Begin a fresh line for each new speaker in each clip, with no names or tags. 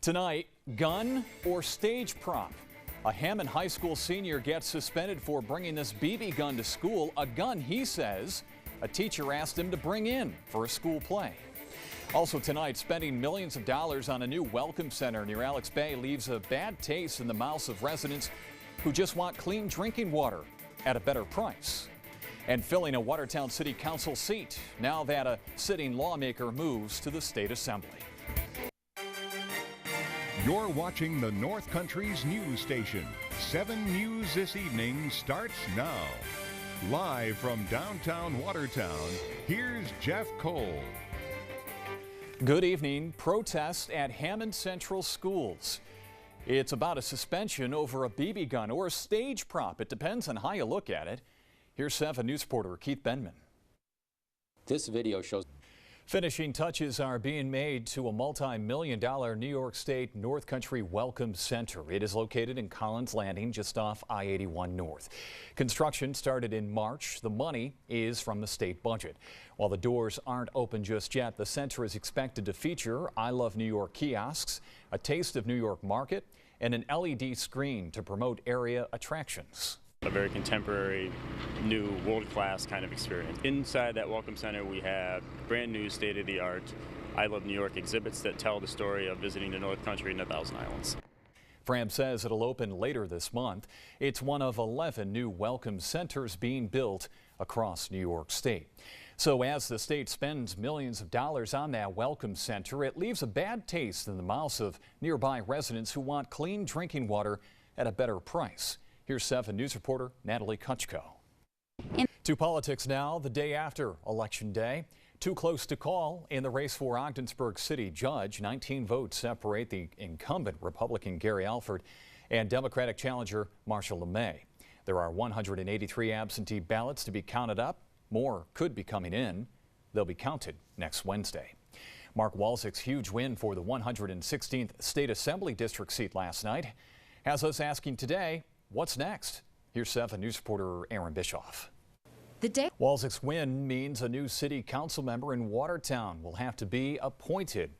Tonight, gun or stage prop? A Hammond High School senior gets suspended for bringing this BB gun to school, a gun he says a teacher asked him to bring in for a school play. Also tonight, spending millions of dollars on a new welcome center near Alex Bay leaves a bad taste in the mouths of residents who just want clean drinking water at a better price. And filling a Watertown City Council seat now that a sitting lawmaker moves to the State Assembly.
You're watching the North Country's news station. 7 News this evening starts now. Live from downtown Watertown, here's Jeff Cole.
Good evening. Protest at Hammond Central Schools. It's about a suspension over a BB gun or a stage prop. It depends on how you look at it. Here's 7 News reporter Keith Benman.
This video shows
finishing touches are being made to a multi-million-dollar New York State North Country Welcome Center. It is located in Collins Landing, just off I-81 North. Construction started in March. The money is from the state budget. While the doors aren't open just yet, the center is expected to feature I Love New York kiosks, a Taste of New York market, and an LED screen to promote area attractions.
A very contemporary, new, world-class kind of experience. Inside that Welcome Center, we have brand new, state-of-the-art I Love New York exhibits that tell the story of visiting the North Country and the Thousand Islands.
Fram says it'll open later this month. It's one of 11 new welcome centers being built across New York State. So as the state spends millions of dollars on that welcome center, it leaves a bad taste in the mouths of nearby residents who want clean drinking water at a better price. Here's 7 News reporter Natalie Kutchko. To politics now, the day after Election Day. Too close to call in the race for Ogdensburg City Judge. 19 votes separate the incumbent Republican Gary Alford and Democratic challenger Marshall LeMay. There are 183 absentee ballots to be counted up. More could be coming in. They'll be counted next Wednesday. Mark Walczyk's huge win for the 116th State Assembly District seat last night has us asking today, what's next? Here's 7 News reporter Aaron Bischoff. Walczyk's win means a new city council member in Watertown will have to be appointed,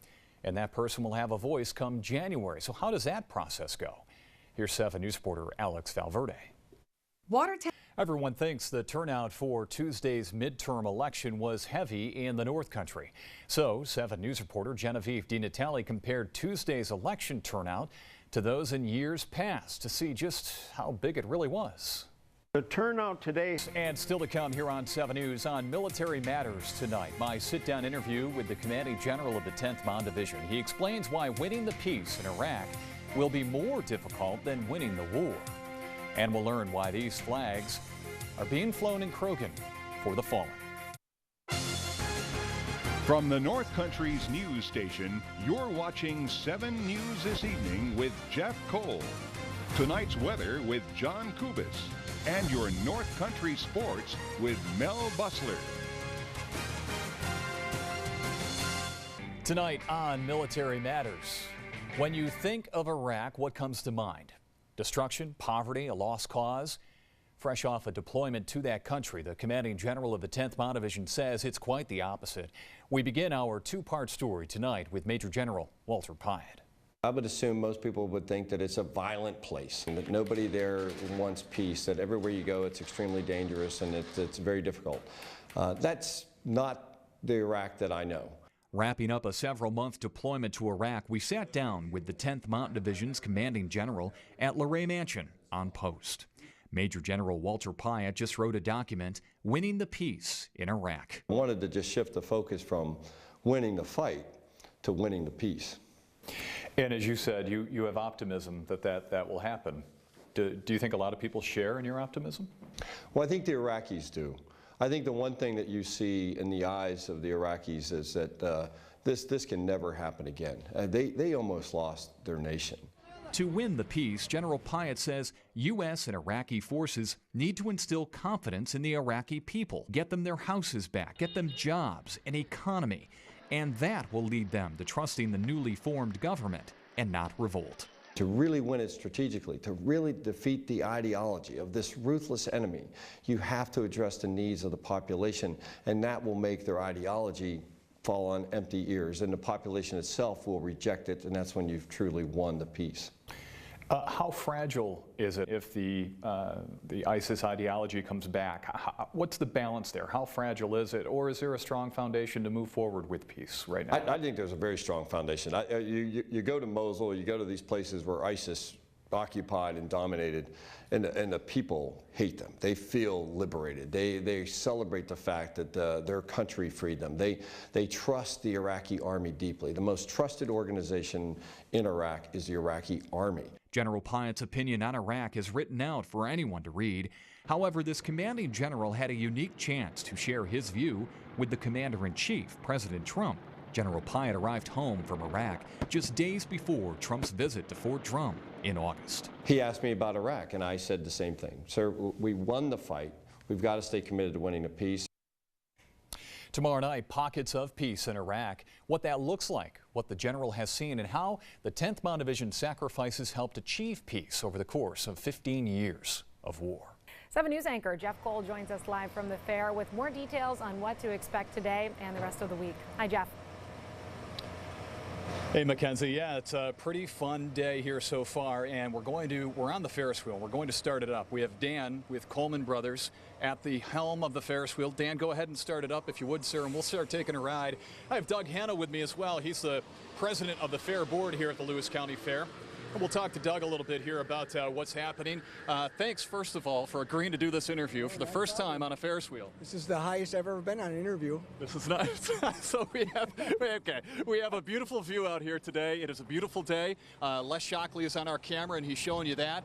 and that person will have a voice come January. So how does that process go? Here's 7 News reporter Alex Valverde.
Watertown.
Everyone thinks the turnout for Tuesday's midterm election was heavy in the North Country. So 7 News reporter Genevieve DiNatale compared Tuesday's election turnout to those in years past to see just how big it really was.
The turnout today.
And still to come here on 7 News on Military Matters tonight. My sit-down interview with the Commanding General of the 10th Mon Division. He explains why winning the peace in Iraq will be more difficult than winning the war. And we'll learn why these flags are being flown in Krogan for the fallen.
From the North Country's news station, you're watching 7 News this evening with Jeff Cole. Tonight's weather with John Kubis. And your North Country sports with Mel Bussler.
Tonight on Military Matters. When you think of Iraq, what comes to mind? Destruction, poverty, a lost cause? Fresh off a deployment to that country, the Commanding General of the 10th Mon Division says it's quite the opposite. We begin our 2-part story tonight with Major General Walter Pyatt.
I would assume most people would think that it's a violent place and that nobody there wants peace, that everywhere you go it's extremely dangerous and it's very difficult. That's not the Iraq that I know.
Wrapping up a several-month deployment to Iraq, we sat down with the 10th Mountain Division's Commanding General at Luray Mansion on post. Major General Walter Pyatt just wrote a document, Winning the Peace in Iraq.
I wanted to just shift the focus from winning the fight to winning the peace.
And as you said, you have optimism that will happen. Do you think a lot of people share in your optimism?
Well, I think the Iraqis do. I think the one thing that you see in the eyes of the Iraqis is that this can never happen again. They almost lost their nation.
To win the peace, General Pyatt says U.S. and Iraqi forces need to instill confidence in the Iraqi people, get them their houses back, get them jobs, an economy. And that will lead them to trusting the newly formed government and not revolt.
To really win it strategically, to really defeat the ideology of this ruthless enemy, you have to address the needs of the population, and that will make their ideology fall on empty ears, and the population itself will reject it, and that's when you've truly won the peace.
How fragile is it if the ISIS ideology comes back? What's the balance there? How fragile is it? Or is there a strong foundation to move forward with peace right now?
I think there's a very strong foundation. You go to Mosul, you go to these places where ISIS occupied and dominated, and the people hate them. They feel liberated. They celebrate the fact that their country freed them. They trust the Iraqi army deeply. The most trusted organization in Iraq is the Iraqi army.
General Pyatt's opinion on Iraq is written out for anyone to read. However, this commanding general had a unique chance to share his view with the commander-in-chief, President Trump. General Pyatt arrived home from Iraq just days before Trump's visit to Fort Drum in August.
He asked me about Iraq, and I said the same thing. Sir, we won the fight. We've got to stay committed to winning the peace.
Tomorrow night, pockets of peace in Iraq, what that looks like, what the general has seen, and how the 10th Mountain Division sacrifices helped achieve peace over the course of 15 years of war.
7 News anchor Jeff Cole joins us live from the fair with more details on what to expect today and the rest of the week. Hi, Jeff.
Hey, Mackenzie. Yeah, it's a pretty fun day here so far, and we're on the Ferris wheel. We're going to start it up. We have Dan with Coleman Brothers at the helm of the Ferris wheel. Dan, go ahead and start it up if you would, sir, and we'll start taking a ride. I have Doug Hanna with me as well. He's the president of the fair board here at the Lewis County Fair. We'll talk to Doug a little bit here about what's happening. Thanks, first of all, for agreeing to do this interview for the first time on a Ferris wheel.
This is the highest I've ever been on an interview.
This is nice. So we have a beautiful view out here today. It is a beautiful day. Les Shockley is on our camera, and he's showing you that.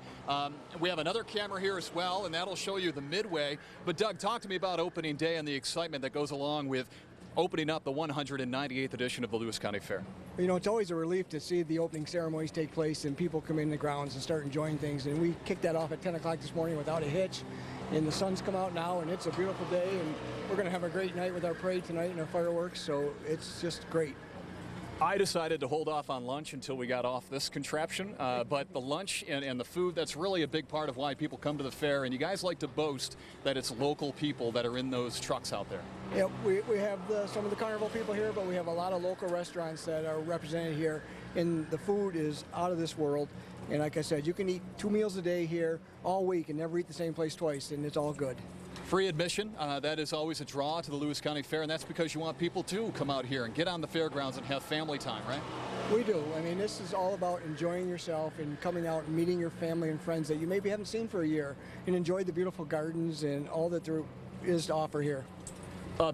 We have another camera here as well, and that'll show you the midway. But Doug, talk to me about opening day and the excitement that goes along with opening up the 198th edition of the Lewis County Fair.
You know, it's always a relief to see the opening ceremonies take place and people come in the grounds and start enjoying things. And we kicked that off at 10 o'clock this morning without a hitch. And the sun's come out now, and it's a beautiful day. And we're going to have a great night with our parade tonight and our fireworks. So it's just great.
I decided to hold off on lunch until we got off this contraption, but the lunch and the food, that's really a big part of why people come to the fair, and you guys like to boast that it's local people that are in those trucks out there.
Yeah, we have some of the carnival people here, but we have a lot of local restaurants that are represented here, and the food is out of this world. And like I said, you can eat 2 meals a day here all week and never eat the same place twice, and it's all good.
Free admission, that is always a draw to the Lewis County Fair, and that's because you want people to come out here and get on the fairgrounds and have family time, right?
We do. I mean, this is all about enjoying yourself and coming out and meeting your family and friends that you maybe haven't seen for a year, and enjoy the beautiful gardens and all that there is to offer here.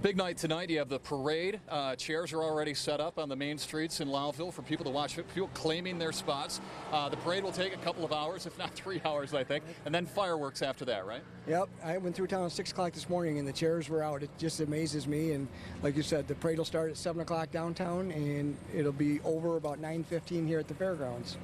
Big night tonight. You have the parade. Chairs are already set up on the main streets in Lowville for people to watch, people claiming their spots. The parade will take a couple of hours, if not 3 hours, I think, and then fireworks after that, right?
Yep. I went through town at 6 o'clock this morning, and the chairs were out. It just amazes me. And like you said, the parade will start at 7 o'clock downtown, and it'll be over about 9:15 here at the fairgrounds.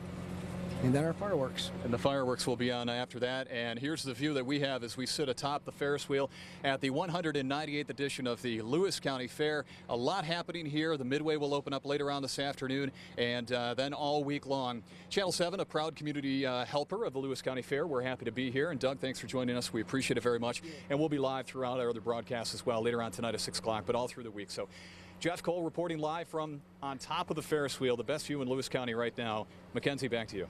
And then our fireworks.
And the fireworks will be on after that. And here's the view that we have as we sit atop the Ferris wheel at the 198th edition of the Lewis County Fair. A lot happening here. The Midway will open up later on this afternoon, and then all week long. Channel 7, a proud community helper of the Lewis County Fair. We're happy to be here. And Doug, thanks for joining us. We appreciate it very much. And we'll be live throughout our other broadcasts as well later on tonight at 6 o'clock, but all through the week. So Jeff Cole reporting live from on top of the Ferris wheel, the best view in Lewis County right now. Mackenzie, back to you.